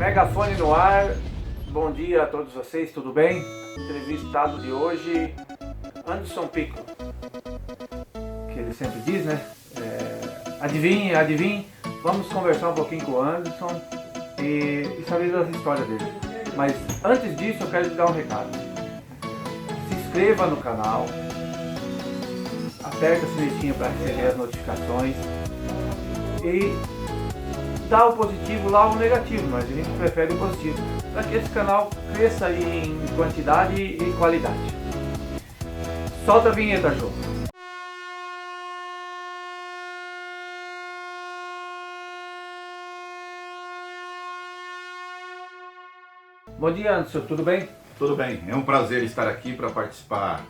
Megafone no ar, bom dia a todos vocês, tudo bem? Entrevistado de hoje, Anderson Pico, que ele sempre diz, né? Adivinhe, vamos conversar um pouquinho com o Anderson e saber das histórias dele. Mas antes disso eu quero te dar um recado. Se inscreva no canal, aperta a sinetinha para receber as notificações e dá o positivo lá o negativo, mas a gente prefere o positivo, para que esse canal cresça em quantidade e qualidade. Solta a vinheta, Jô. Bom dia, Anderson, tudo bem? Tudo bem, é um prazer estar aqui para participar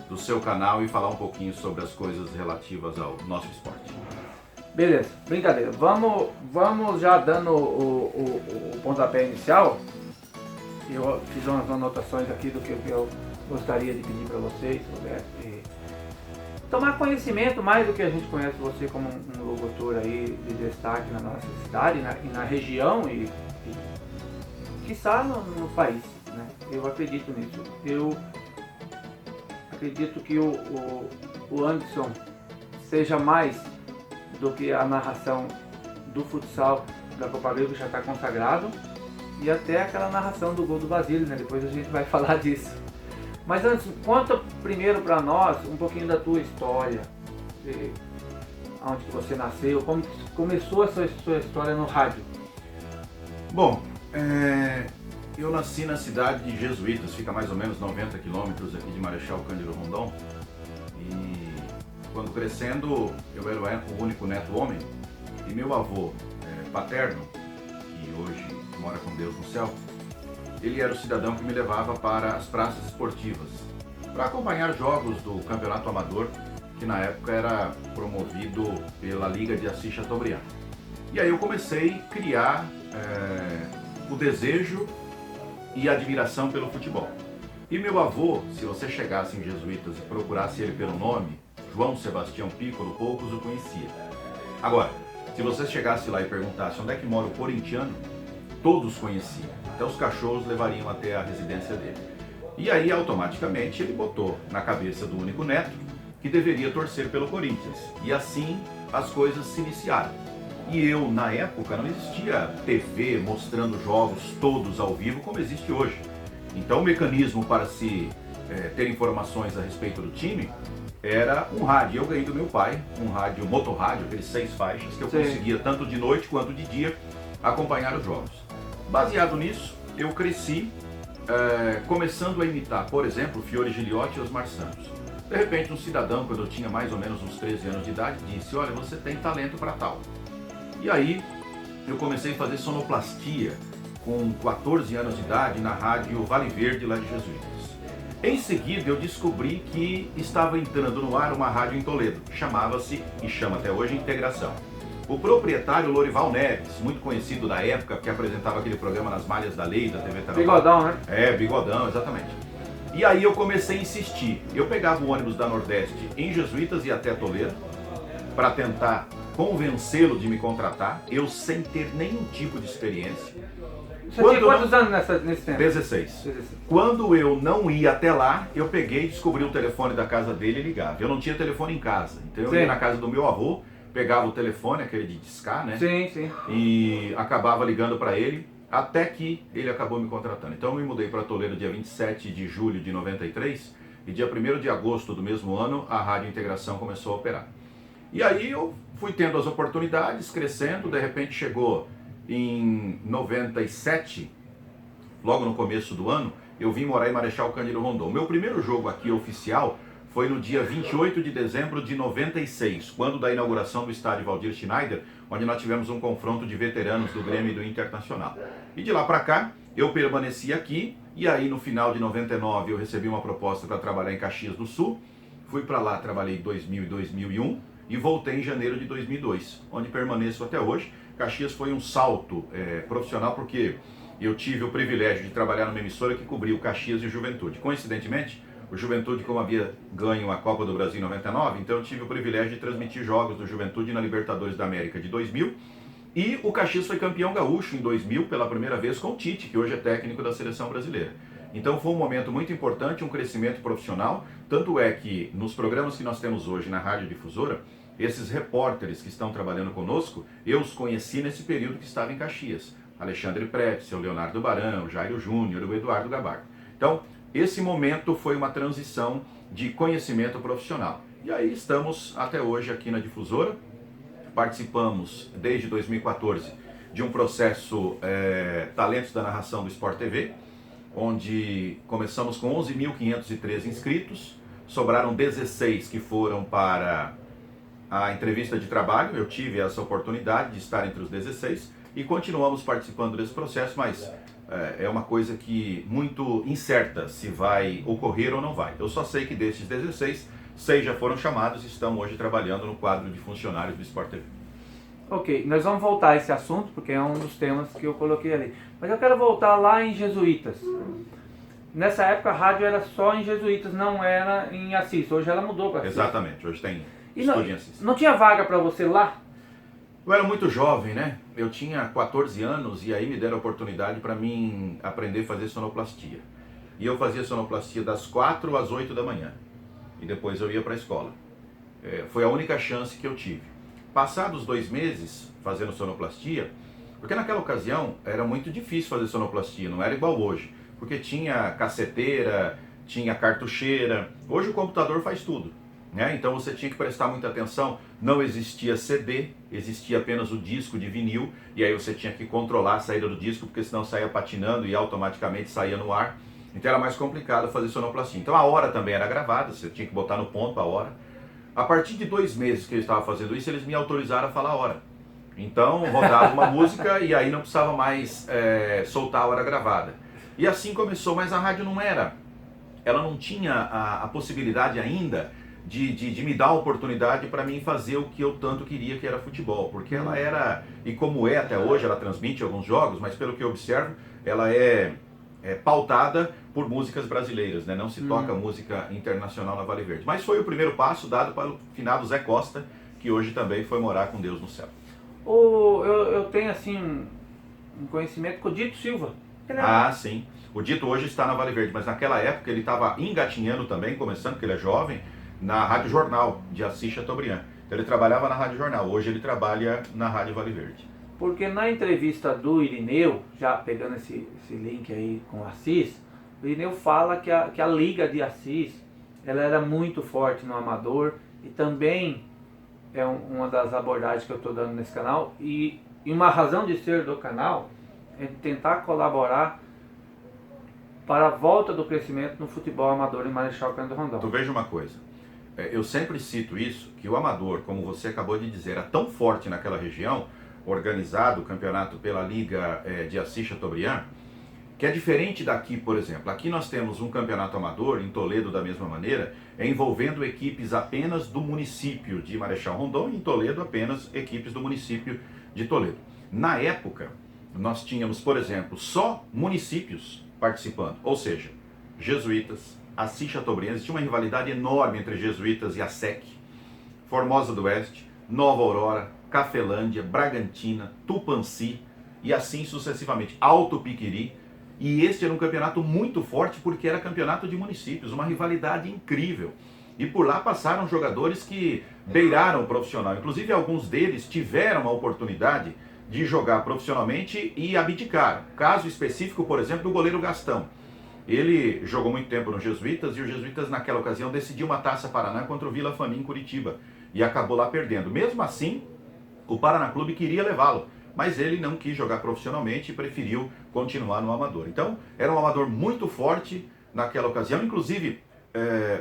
do seu canal e falar um pouquinho sobre as coisas relativas ao nosso esporte. Beleza, brincadeira. Vamos já dando o pontapé inicial. Eu fiz umas anotações aqui do que eu gostaria de pedir para vocês, Roberto. Tomar conhecimento mais do que a gente conhece você como um locutor aí de destaque na nossa cidade e na região e quiçá no país, né? Eu acredito nisso. Eu acredito que o Anderson seja mais do que a narração do futsal da Copa Grego, que já está consagrado, e até aquela narração do gol do Basílio, né? Depois a gente vai falar disso. Mas antes, conta primeiro para nós um pouquinho da tua história, onde você nasceu, como começou a sua história no rádio. Bom, eu nasci na cidade de Jesuítas, fica mais ou menos 90 quilômetros aqui de Marechal Cândido Rondon, e quando crescendo, eu era o único neto homem, e meu avô paterno, que hoje mora com Deus no céu, ele era o cidadão que me levava para as praças esportivas, para acompanhar jogos do campeonato amador, que na época era promovido pela Liga de Assis Chateaubriand. E aí eu comecei a criar o desejo e a admiração pelo futebol. E meu avô, se você chegasse em Jesuítas e procurasse ele pelo nome, João Sebastião Piccolo, poucos o conheciam. Agora, se você chegasse lá e perguntasse onde é que mora o corintiano, todos conheciam. Até os cachorros levariam até a residência dele. E aí, automaticamente, ele botou na cabeça do único neto que deveria torcer pelo Corinthians. E assim as coisas se iniciaram. E eu, na época, não existia TV mostrando jogos todos ao vivo como existe hoje. Então, o mecanismo para se ter informações a respeito do time era um rádio. Eu ganhei do meu pai, um rádio, motorrádio, aqueles 6 faixas, que eu conseguia tanto de noite quanto de dia acompanhar os jogos. Baseado nisso, eu cresci começando a imitar, por exemplo, Fiore Giliotti e Osmar Santos. De repente, um cidadão, quando eu tinha mais ou menos uns 13 anos de idade, disse: olha, você tem talento para tal. E aí, eu comecei a fazer sonoplastia com 14 anos de idade na rádio Vale Verde, lá de Jesuítas. Em seguida, eu descobri que estava entrando no ar uma rádio em Toledo, chamava-se, e chama até hoje, Integração. O proprietário, Lorival Neves, muito conhecido da época, que apresentava aquele programa Nas Malhas da Lei, da TV Tarabá. Bigodão, né? Bigodão, exatamente. E aí eu comecei a insistir. Eu pegava o ônibus da Nordeste em Jesuítas e até Toledo, para tentar convencê-lo de me contratar, eu sem ter nenhum tipo de experiência. Você tinha quantos anos nesse tempo? 16. Quando eu não ia até lá, eu peguei e descobri o telefone da casa dele e ligava. Eu não tinha telefone em casa, então eu ia na casa do meu avô, pegava o telefone, aquele de discar, né? Sim. E acabava ligando para ele, até que ele acabou me contratando. Então eu me mudei para Toledo dia 27 de julho de 93, e dia 1º de agosto do mesmo ano, a Rádio Integração começou a operar. E aí eu fui tendo as oportunidades, crescendo, de repente chegou em 97, logo no começo do ano, eu vim morar em Marechal Cândido Rondon. Meu primeiro jogo aqui oficial foi no dia 28 de dezembro de 96, quando da inauguração do estádio Valdir Schneider, onde nós tivemos um confronto de veteranos do Grêmio e do Internacional. E de lá para cá, eu permaneci aqui, e aí no final de 99 eu recebi uma proposta para trabalhar em Caxias do Sul, fui para lá, trabalhei em 2000 e 2001, e voltei em janeiro de 2002, onde permaneço até hoje. Caxias foi um salto profissional, porque eu tive o privilégio de trabalhar numa emissora que cobriu Caxias e Juventude. Coincidentemente, o Juventude, como havia ganho a Copa do Brasil em 99, então eu tive o privilégio de transmitir jogos do Juventude na Libertadores da América de 2000 E o Caxias foi campeão gaúcho em 2000 pela primeira vez com o Tite, que hoje é técnico da seleção brasileira. Então foi um momento muito importante, um crescimento profissional, tanto é que nos programas que nós temos hoje na Rádio Difusora, esses repórteres que estão trabalhando conosco, eu os conheci nesse período que estava em Caxias. Alexandre Pretzel, o Leonardo Barão, o Jairo Júnior, o Eduardo Gabardo. Então, esse momento foi uma transição de conhecimento profissional. E aí estamos até hoje aqui na Difusora. Participamos desde 2014 de um processo Talentos da Narração do Sport TV, onde começamos com 11.513 inscritos, sobraram 16 que foram para a entrevista de trabalho. Eu tive essa oportunidade de estar entre os 16 e continuamos participando desse processo, mas é uma coisa que muito incerta se vai ocorrer ou não vai. Eu só sei que desses 16, 6 já foram chamados e estão hoje trabalhando no quadro de funcionários do Sport TV. Ok, nós vamos voltar a esse assunto, porque é um dos temas que eu coloquei ali. Mas eu quero voltar lá em Jesuítas. Nessa época a rádio era só em Jesuítas, não era em Assis. Hoje ela mudou para Assis. Exatamente, hoje tem estúdio em Assis. Não tinha vaga para você lá? Eu era muito jovem, né? Eu tinha 14 anos e aí me deram a oportunidade para mim aprender a fazer sonoplastia. E eu fazia sonoplastia das 4 às 8 da manhã. E depois eu ia para a escola. Foi a única chance que eu tive. Passados 2 meses fazendo sonoplastia, porque naquela ocasião era muito difícil fazer sonoplastia, não era igual hoje. Porque tinha caceteira, tinha cartucheira. Hoje o computador faz tudo. Então você tinha que prestar muita atenção, não existia CD, existia apenas o disco de vinil, e aí você tinha que controlar a saída do disco, porque senão saía patinando e automaticamente saía no ar, então era mais complicado fazer sonoplastia. Então a hora também era gravada, você tinha que botar no ponto a hora. A partir de 2 meses que eu estava fazendo isso, eles me autorizaram a falar a hora. Então rodava uma música e aí não precisava mais soltar a hora gravada. E assim começou, mas a rádio ela não tinha a possibilidade ainda de me dar a oportunidade para mim fazer o que eu tanto queria, que era futebol, porque ela era, e como é até hoje, ela transmite alguns jogos, mas pelo que eu observo, ela é pautada por músicas brasileiras, né? Não se toca música internacional na Vale Verde. Mas foi o primeiro passo dado para o finado Zé Costa, que hoje também foi morar com Deus no céu. Eu tenho assim um conhecimento com o Dito Silva. Sim. O Dito hoje está na Vale Verde, mas naquela época ele estava engatinhando também, começando, porque ele é jovem, na Rádio Jornal de Assis Chateaubriand. Então ele trabalhava na Rádio Jornal, hoje ele trabalha na Rádio Vale Verde. Porque na entrevista do Irineu, já pegando esse link aí com o Assis, o Irineu fala que a Liga de Assis ela era muito forte no amador e também é uma das abordagens que eu estou dando nesse canal e uma razão de ser do canal é tentar colaborar para a volta do crescimento no futebol amador em Marechal Cândido Rondon. Tu veja uma coisa, eu sempre cito isso, que o amador, como você acabou de dizer, era tão forte naquela região, organizado o campeonato pela Liga de Assis Chateaubriand, que é diferente daqui, por exemplo. Aqui nós temos um campeonato amador, em Toledo da mesma maneira, envolvendo equipes apenas do município de Marechal Rondon, e em Toledo apenas equipes do município de Toledo. Na época, nós tínhamos, por exemplo, só municípios participando, ou seja, jesuítas, Assis Chateaubriand. Existia uma rivalidade enorme entre jesuítas e a SEC, Formosa do Oeste, Nova Aurora, Cafelândia, Bragantina, Tupanci e assim sucessivamente, Alto Piquiri. E este era um campeonato muito forte porque era campeonato de municípios, uma rivalidade incrível. E por lá passaram jogadores que beiraram o profissional, inclusive alguns deles tiveram a oportunidade de jogar profissionalmente e abdicaram. Caso específico, por exemplo, do goleiro Gastão. Ele jogou muito tempo nos Jesuítas e os Jesuítas naquela ocasião decidiu uma Taça Paraná contra o Vila Fani em Curitiba e acabou lá perdendo. Mesmo assim, o Paraná Clube queria levá-lo, mas ele não quis jogar profissionalmente e preferiu continuar no amador. Então, era um amador muito forte naquela ocasião. Inclusive,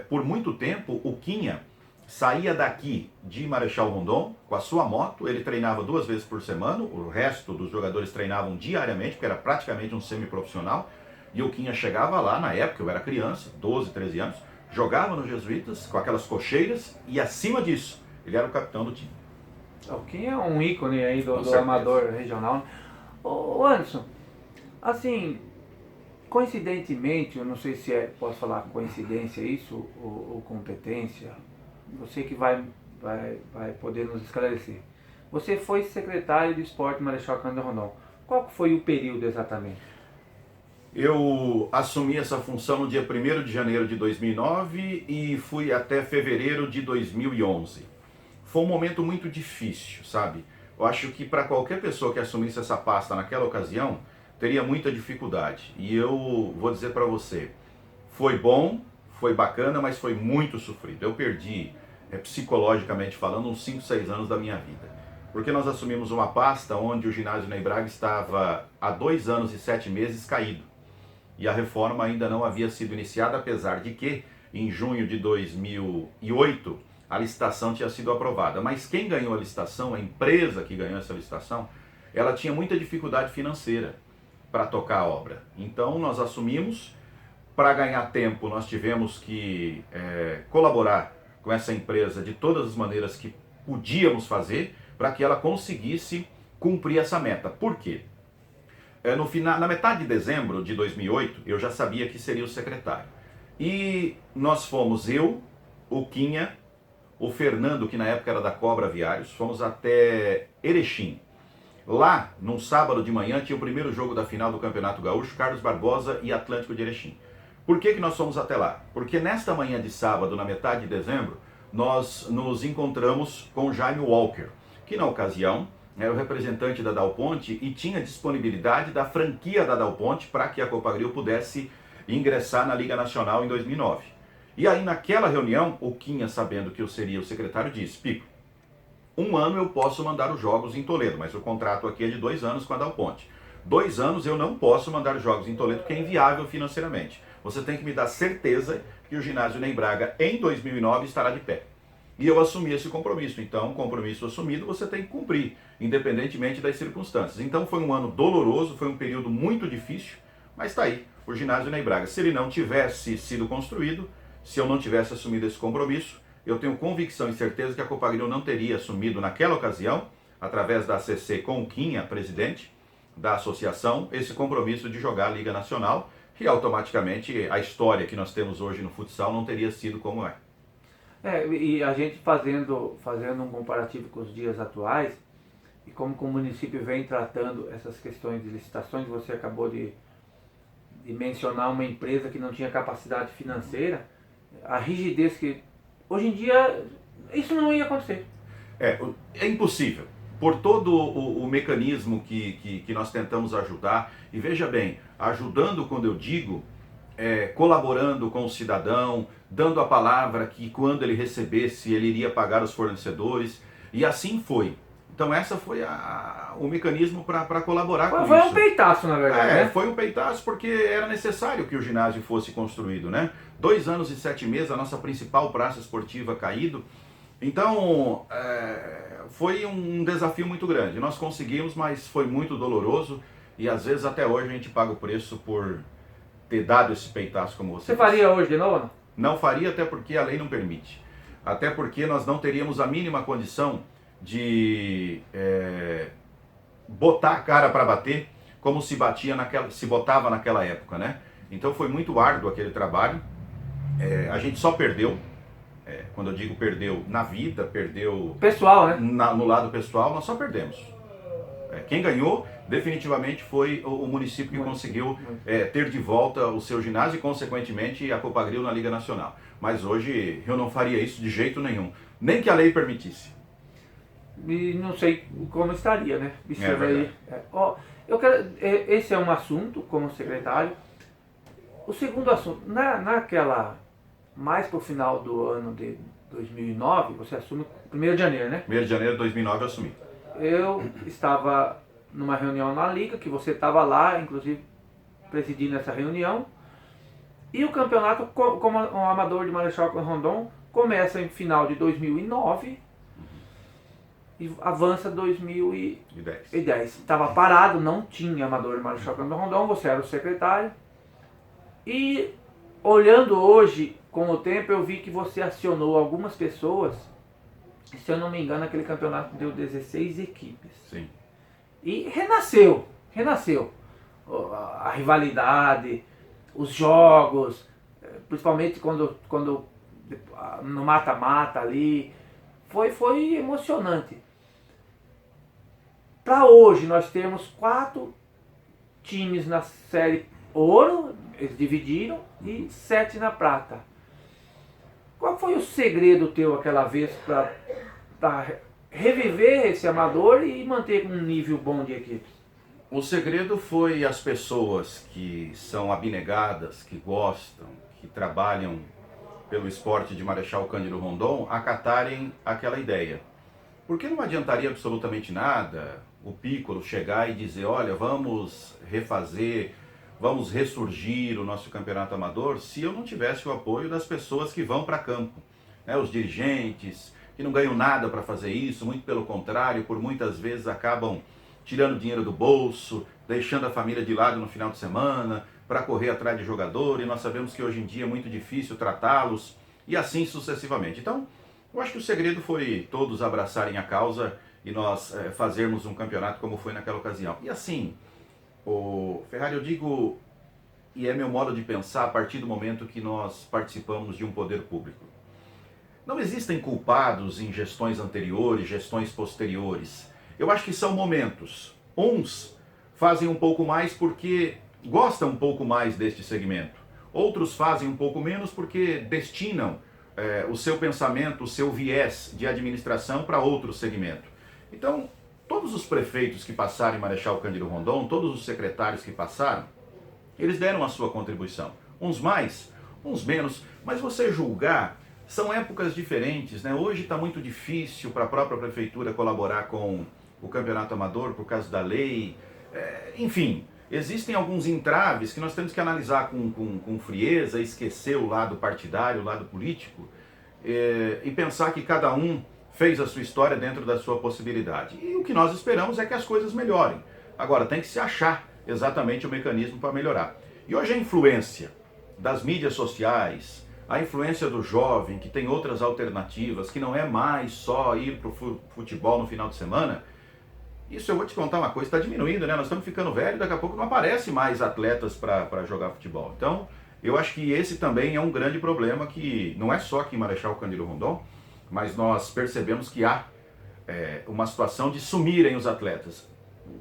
por muito tempo, o Quinha saía daqui de Marechal Rondon com a sua moto, ele treinava 2 vezes por semana, o resto dos jogadores treinavam diariamente, porque era praticamente um semiprofissional. E o Quinha chegava lá, na época eu era criança, 12, 13 anos, jogava nos Jesuítas com aquelas cocheiras e acima disso, ele era o capitão do time. O Quinha é um ícone aí do amador regional. Ô Anderson, assim, coincidentemente, eu não sei se posso falar coincidência isso ou competência, você que vai poder nos esclarecer. Você foi secretário de Esporte Marechal Cândido Rondon. Qual foi o período exatamente? Eu assumi essa função no dia 1º de janeiro de 2009 e fui até fevereiro de 2011. Foi um momento muito difícil, sabe? Eu acho que para qualquer pessoa que assumisse essa pasta naquela ocasião, teria muita dificuldade. E eu vou dizer para você, foi bom, foi bacana, mas foi muito sofrido. Eu perdi, psicologicamente falando, uns 5, 6 anos da minha vida. Porque nós assumimos uma pasta onde o ginásio Ney Braga estava há 2 anos e 7 meses caído. E a reforma ainda não havia sido iniciada, apesar de que, em junho de 2008, a licitação tinha sido aprovada. Mas quem ganhou a licitação, a empresa que ganhou essa licitação, ela tinha muita dificuldade financeira para tocar a obra. Então nós assumimos, para ganhar tempo nós tivemos que colaborar com essa empresa de todas as maneiras que podíamos fazer, para que ela conseguisse cumprir essa meta. Por quê? Na metade de dezembro de 2008, eu já sabia que seria o secretário. E nós fomos, eu, o Quinha, o Fernando, que na época era da Cobra Viários, fomos até Erechim. Lá, num sábado de manhã, tinha o primeiro jogo da final do Campeonato Gaúcho, Carlos Barbosa e Atlântico de Erechim. Por que nós fomos até lá? Porque nesta manhã de sábado, na metade de dezembro, nós nos encontramos com Jaime Walker, que na ocasião era o representante da Dal Ponte e tinha disponibilidade da franquia da Dal Ponte para que a Copagril pudesse ingressar na Liga Nacional em 2009. E aí naquela reunião, o Quinha, sabendo que eu seria o secretário, disse: Pico, 1 ano eu posso mandar os jogos em Toledo, mas o contrato aqui é de 2 anos com a Dal Ponte. 2 anos eu não posso mandar jogos em Toledo porque é inviável financeiramente. Você tem que me dar certeza que o ginásio Ney Braga em 2009 estará de pé. E eu assumi esse compromisso. Então, compromisso assumido, você tem que cumprir, independentemente das circunstâncias. Então foi um ano doloroso, foi um período muito difícil, mas está aí, o ginásio Ney Braga. Se ele não tivesse sido construído, se eu não tivesse assumido esse compromisso, eu tenho convicção e certeza que a Copagril não teria assumido naquela ocasião, através da ACC com o Quinha, presidente da associação, esse compromisso de jogar a Liga Nacional, e automaticamente a história que nós temos hoje no futsal não teria sido como é. E a gente fazendo um comparativo com os dias atuais, e como o município vem tratando essas questões de licitações, você acabou de mencionar uma empresa que não tinha capacidade financeira, a rigidez que... Hoje em dia, isso não ia acontecer. É impossível. Por todo o mecanismo que nós tentamos ajudar, e veja bem, ajudando quando eu digo, colaborando com o cidadão, dando a palavra que quando ele recebesse ele iria pagar os fornecedores, e assim foi. Então essa foi o mecanismo para colaborar com isso. Foi um peitaço, na verdade, né? Foi um peitaço porque era necessário que o ginásio fosse construído, né? 2 anos e 7 meses, a nossa principal praça esportiva caído. Então, foi um desafio muito grande. Nós conseguimos, mas foi muito doloroso, e às vezes até hoje a gente paga o preço por ter dado esse peitaço, como você disse. Faria hoje de novo? Não faria, até porque a lei não permite. Até porque nós não teríamos a mínima condição de botar a cara para bater como se botava naquela época, né? Então foi muito árduo aquele trabalho. A gente só perdeu, quando eu digo perdeu na vida, perdeu pessoal, né? No lado pessoal, nós só perdemos. Quem ganhou definitivamente foi o município que conseguiu ter de volta o seu ginásio e consequentemente a Copagril na Liga Nacional. Mas hoje eu não faria isso de jeito nenhum, nem que a lei permitisse. E não sei como estaria, né? Isso verdade. Esse é um assunto como secretário. O segundo assunto, mais pro final do ano de 2009, você assume 1º de janeiro, né? 1º de janeiro de 2009 eu assumi. Eu estava numa reunião na Liga, que você estava lá, inclusive presidindo essa reunião, e o campeonato, como um amador de Marechal Cândido Rondon, começa em final de 2009 e avança 2010. Estava parado, não tinha amador de Marechal Cândido Rondon, você era o secretário. E olhando hoje, com o tempo, eu vi que você acionou algumas pessoas. Se eu não me engano, aquele campeonato deu 16 equipes. Sim. E renasceu a rivalidade, os jogos, principalmente quando no mata-mata ali, foi emocionante. Para hoje nós temos 4 times na série ouro, eles dividiram, e 7 na prata. Qual foi o segredo teu aquela vez para reviver esse amador e manter um nível bom de equipe? O segredo foi as pessoas que são abnegadas, que gostam, que trabalham pelo esporte de Marechal Cândido Rondon, acatarem aquela ideia. Porque não adiantaria absolutamente nada o Piccolo chegar e dizer, olha, vamos refazer, vamos ressurgir o nosso campeonato amador, se eu não tivesse o apoio das pessoas que vão para campo, né? Os dirigentes, que não ganham nada para fazer isso, muito pelo contrário, por muitas vezes acabam tirando dinheiro do bolso, deixando a família de lado no final de semana, para correr atrás de jogador, e nós sabemos que hoje em dia é muito difícil tratá-los, e assim sucessivamente. Então, eu acho que o segredo foi todos abraçarem a causa e nós fazermos um campeonato como foi naquela ocasião. E assim, o Ferrari, eu digo, e é meu modo de pensar a partir do momento que nós participamos de um poder público. Não existem culpados em gestões anteriores, gestões posteriores. Eu acho que são momentos. Uns fazem um pouco mais porque gostam um pouco mais deste segmento. Outros fazem um pouco menos porque destinam o seu pensamento, o seu viés de administração para outro segmento. Então, todos os prefeitos que passaram em Marechal Cândido Rondon, todos os secretários que passaram, eles deram a sua contribuição. Uns mais, uns menos, mas você julgar, são épocas diferentes, né? Hoje está muito difícil para a própria prefeitura colaborar com o campeonato amador por causa da lei. Enfim, existem alguns entraves que nós temos que analisar com frieza, esquecer o lado partidário, o lado político, e pensar que cada um fez a sua história dentro da sua possibilidade. E o que nós esperamos é que as coisas melhorem. Agora, tem que se achar exatamente o mecanismo para melhorar. E hoje a influência das mídias sociais, a influência do jovem, que tem outras alternativas, que não é mais só ir para o futebol no final de semana, isso eu vou te contar uma coisa, está diminuindo, né? Nós estamos ficando velhos, daqui a pouco não aparece mais atletas para jogar futebol. Então, eu acho que esse também é um grande problema que não é só aqui em Marechal Cândido Rondon, mas nós percebemos que há uma situação de sumirem os atletas.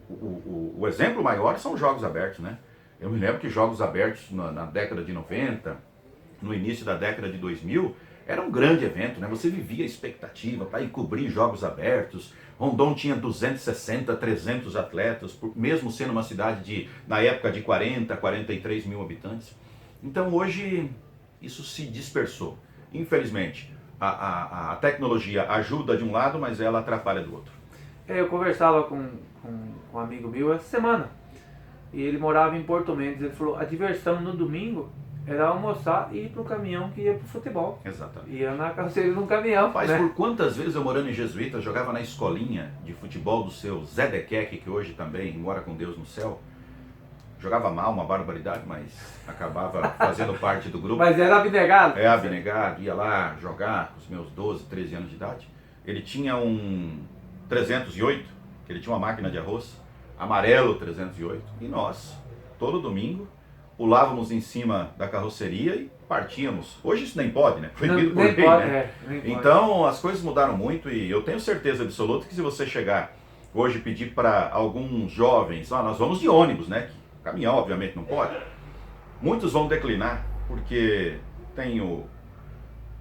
O exemplo maior são os Jogos Abertos, né? Eu me lembro que Jogos Abertos na década de 90, no início da década de 2000, era um grande evento, né? Você vivia a expectativa para ir cobrir Jogos Abertos. Rondon tinha 260, 300 atletas, mesmo sendo uma cidade na época de 40, 43 mil habitantes. Então hoje isso se dispersou. Infelizmente, a tecnologia ajuda de um lado, mas ela atrapalha do outro. Eu conversava com um amigo meu essa semana, e ele morava em Porto Mendes. Ele falou, a diversão no domingo era almoçar e ir pro caminhão que ia pro futebol. Exatamente. Ia na carroceria de um caminhão. Rapaz, né? por quantas vezes eu morando em Jesuíta, jogava na escolinha de futebol do seu Zé Dequeque, que hoje também mora com Deus no céu. Jogava mal, uma barbaridade, mas acabava fazendo parte do grupo. Mas era abnegado? É, abnegado, ia lá jogar com os meus 12, 13 anos de idade. Ele tinha um 308, que ele tinha uma máquina de arroz, amarelo 308, e nós, todo domingo, pulávamos em cima da carroceria e partíamos. Hoje isso nem pode, né? Proibido por lei, né? Então as coisas mudaram muito e eu tenho certeza absoluta que se você chegar hoje e pedir para alguns jovens, nós vamos de ônibus, né? Caminhão obviamente não pode. Muitos vão declinar porque tem o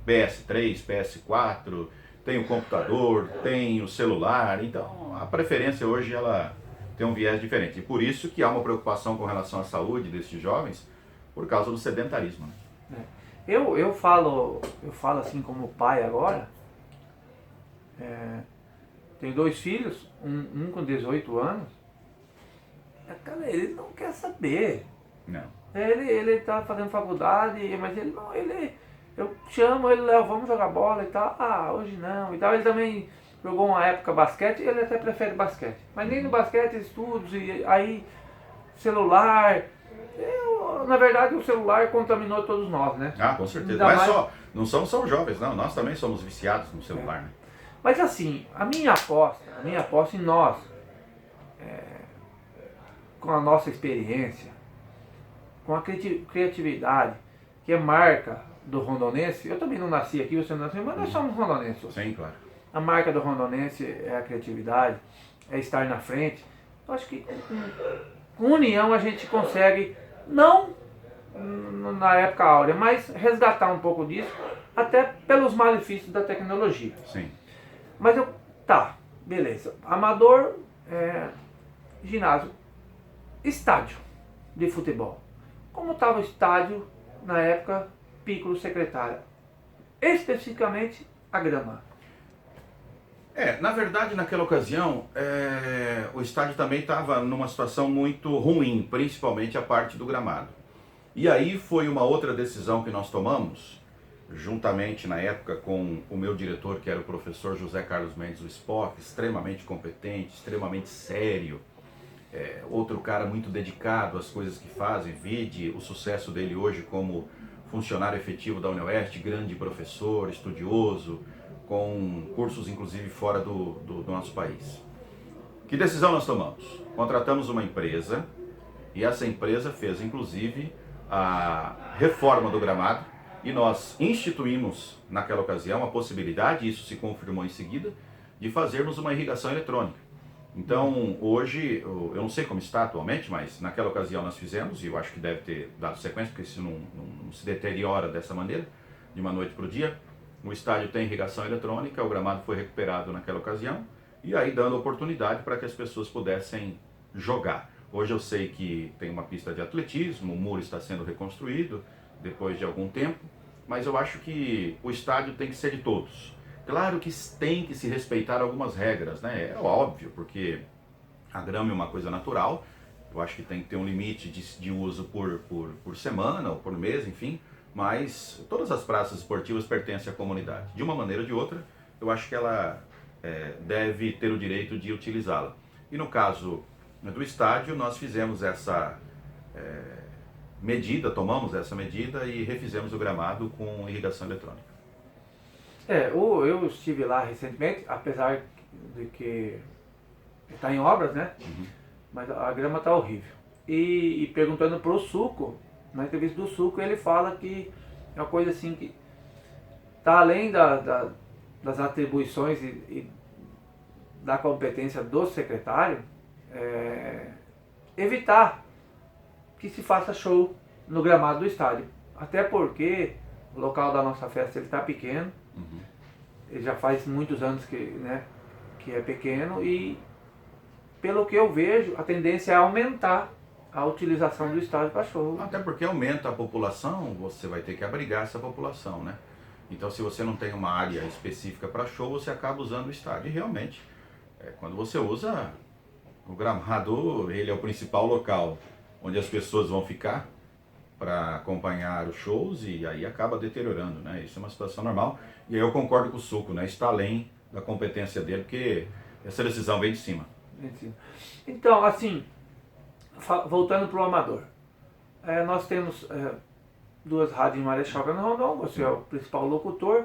PS3, PS4, tem o computador, tem o celular. Então a preferência hoje ela tem um viés diferente. E por isso que há uma preocupação com relação à saúde desses jovens, por causa do sedentarismo. Né? Eu falo assim como pai agora. Tenho 2 filhos, um com 18 anos. Cara, ele não quer saber. Não. Ele tá fazendo faculdade, mas eu chamo ele, Léo, vamos jogar bola e tal. Ah, hoje não e tal. Ele também jogou uma época basquete, ele até prefere basquete. Mas nem no basquete, estudos, e aí celular. Na verdade, o celular contaminou todos nós, né? Ah, com certeza. Ainda Mas mais... não somos só os jovens, não. Nós também somos viciados no celular. Né? Mas assim, a minha aposta em nós, com a nossa experiência, com a criatividade, que é marca do rondonense. Eu também não nasci aqui, você não nasceu, mas nós somos rondonenses. Sim, claro. A marca do rondonense é a criatividade, é estar na frente. Eu acho que com união a gente consegue, não na época áurea, mas resgatar um pouco disso, até pelos malefícios da tecnologia. Sim. Mas tá, beleza. Amador, ginásio, estádio de futebol. Como estava o estádio na época Piccolo secretária? Especificamente a grama. Na verdade, naquela ocasião, o estádio também estava numa situação muito ruim, principalmente a parte do gramado. E aí foi uma outra decisão que nós tomamos, juntamente na época com o meu diretor, que era o professor José Carlos Mendes, o Spock, extremamente competente, extremamente sério, outro cara muito dedicado às coisas que fazem, vide o sucesso dele hoje como funcionário efetivo da UniOeste, grande professor, estudioso, com cursos inclusive fora do nosso país. Que decisão nós tomamos? Contratamos uma empresa e essa empresa fez inclusive a reforma do gramado e nós instituímos naquela ocasião a possibilidade, e isso se confirmou em seguida, de fazermos uma irrigação eletrônica. Então hoje, eu não sei como está atualmente, mas naquela ocasião nós fizemos, e eu acho que deve ter dado sequência, porque isso não se deteriora dessa maneira, de uma noite para o dia. O estádio tem irrigação eletrônica, o gramado foi recuperado naquela ocasião, e aí dando oportunidade para que as pessoas pudessem jogar. Hoje eu sei que tem uma pista de atletismo, o muro está sendo reconstruído depois de algum tempo, mas eu acho que o estádio tem que ser de todos. Claro que tem que se respeitar algumas regras, né? É óbvio, porque a grama é uma coisa natural, eu acho que tem que ter um limite de uso por semana ou por mês, enfim, mas todas as praças esportivas pertencem à comunidade. De uma maneira ou de outra, eu acho que ela deve ter o direito de utilizá-la. E no caso do estádio, nós fizemos essa medida, tomamos essa medida e refizemos o gramado com irrigação eletrônica. Eu estive lá recentemente, apesar de que está em obras, né? Uhum. Mas a grama está horrível. E perguntando para o Suco, na entrevista do Suco, ele fala que é uma coisa assim que está além das atribuições e da competência do secretário, evitar que se faça show no gramado do estádio. Até porque o local da nossa festa está pequeno, ele já faz muitos anos que é pequeno e, pelo que eu vejo, a tendência é aumentar a utilização do estádio para show. Até porque aumenta a população, você vai ter que abrigar essa população, né? Então se você não tem uma área específica para show, você acaba usando o estádio. E realmente, quando você usa o gramado, ele é o principal local onde as pessoas vão ficar para acompanhar os shows e aí acaba deteriorando, né? Isso é uma situação normal. E aí eu concordo com o Suco, né? Está além da competência dele, porque essa decisão vem de cima. Então, assim, voltando para o amador, nós temos duas rádios em Marechal Cândido Rondon, você é o principal locutor.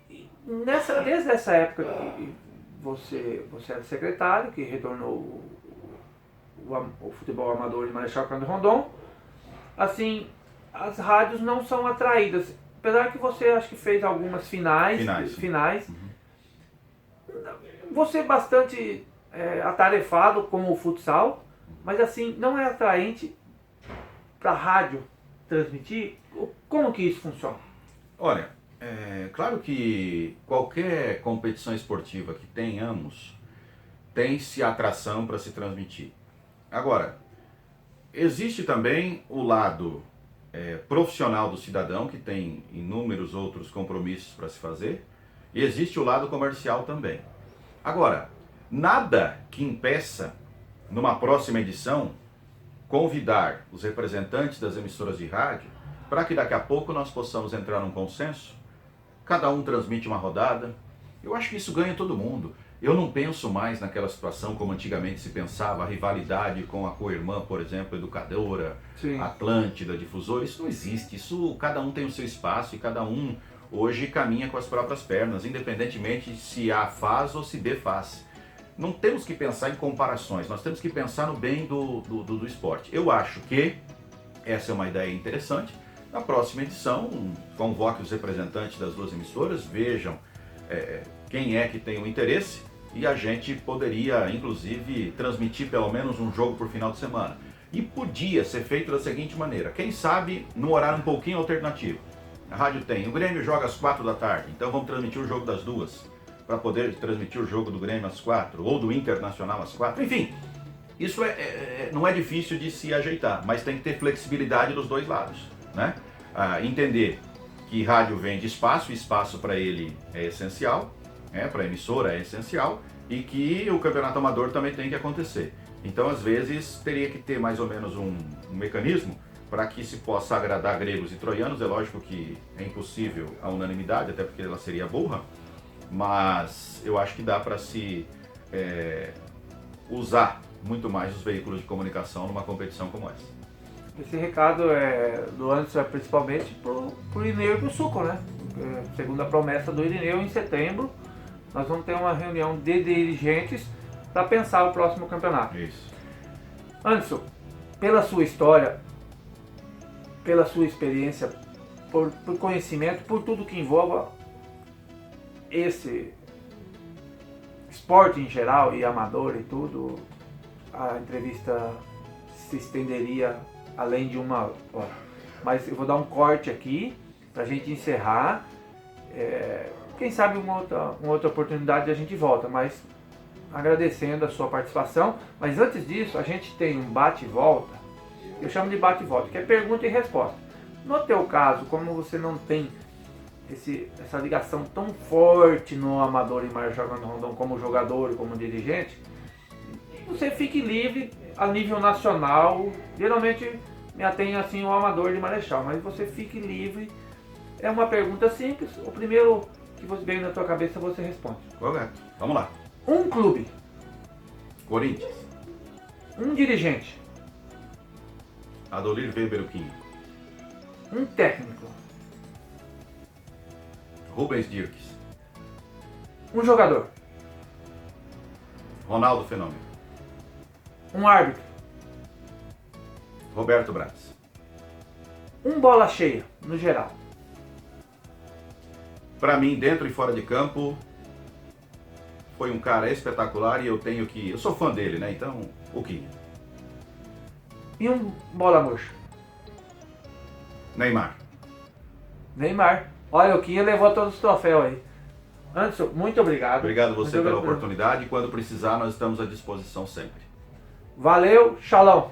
E desde essa época que você era secretário, que retornou o futebol amador de Marechal Cândido Rondon, assim, as rádios não são atraídas, apesar que você acho que fez algumas finais. Uhum. Você é bastante atarefado com o futsal, mas assim, não é atraente para a rádio transmitir. Como que isso funciona? Olha, claro que qualquer competição esportiva que tenhamos, tem-se atração para se transmitir. Agora, existe também o lado profissional do cidadão, que tem inúmeros outros compromissos para se fazer, e existe o lado comercial também. Agora, nada que impeça, numa próxima edição, convidar os representantes das emissoras de rádio para que daqui a pouco nós possamos entrar num consenso, cada um transmite uma rodada. Eu acho que isso ganha todo mundo. Eu não penso mais naquela situação como antigamente se pensava, a rivalidade com a co-irmã, por exemplo, Educadora, Sim. Atlântida, Difusora. Isso não existe. Isso, cada um tem o seu espaço e cada um hoje caminha com as próprias pernas, independentemente se A faz ou se B faz. Não temos que pensar em comparações, nós temos que pensar no bem do esporte. Eu acho que essa é uma ideia interessante. Na próxima edição, convoque os representantes das duas emissoras, vejam quem é que tem o interesse e a gente poderia, inclusive, transmitir pelo menos um jogo por final de semana. E podia ser feito da seguinte maneira, quem sabe num horário um pouquinho alternativo. A rádio tem, o Grêmio joga às 4 da tarde, então vamos transmitir o jogo das 2, para poder transmitir o jogo do Grêmio às 4, ou do Internacional às 4, enfim. Isso não é difícil de se ajeitar, mas tem que ter flexibilidade dos dois lados, né? Entender que rádio vende espaço, espaço para ele é essencial, para a emissora é essencial, e que o campeonato amador também tem que acontecer. Então, às vezes, teria que ter mais ou menos um mecanismo para que se possa agradar gregos e troianos. É lógico que é impossível a unanimidade, até porque ela seria burra, mas eu acho que dá para se usar muito mais os veículos de comunicação numa competição como essa. Esse recado do Anderson é principalmente pro Irineu e pro Suco, né? Segundo a promessa do Irineu, em setembro nós vamos ter uma reunião de dirigentes para pensar o próximo campeonato. Isso. Anderson, pela sua história, pela sua experiência, por conhecimento, por tudo que envolva esse esporte em geral e amador e tudo, a entrevista se estenderia além de 1 hora. Mas eu vou dar um corte aqui para a gente encerrar. Quem sabe uma outra oportunidade a gente volta, mas agradecendo a sua participação. Mas antes disso, a gente tem um bate-volta, eu chamo de bate-volta, que é pergunta e resposta. No teu caso, como você não tem essa ligação tão forte no amador e Marechal Cândido Rondon como jogador e como dirigente, você fique livre a nível nacional. Geralmente me atém assim o amador de Marechal, mas você fique livre. É uma pergunta simples, o primeiro que você veio na tua cabeça você responde. Correto. Vamos lá. Um clube. Corinthians. Um dirigente. Adolir Weber o Quinho. Um técnico. Rubens Dirks. Um jogador. Ronaldo Fenômeno. Um árbitro. Roberto Braz. Um bola cheia, no geral. Para mim, dentro e fora de campo, foi um cara espetacular e eu sou fã dele, né? Então, o Quinho. E um bola murcha. Neymar. Neymar. Olha, o Quinho levou todos os troféus aí. Anderson, muito obrigado. Obrigado você Muito pela obrigado. oportunidade e quando precisar nós estamos à disposição sempre. Valeu, shalom.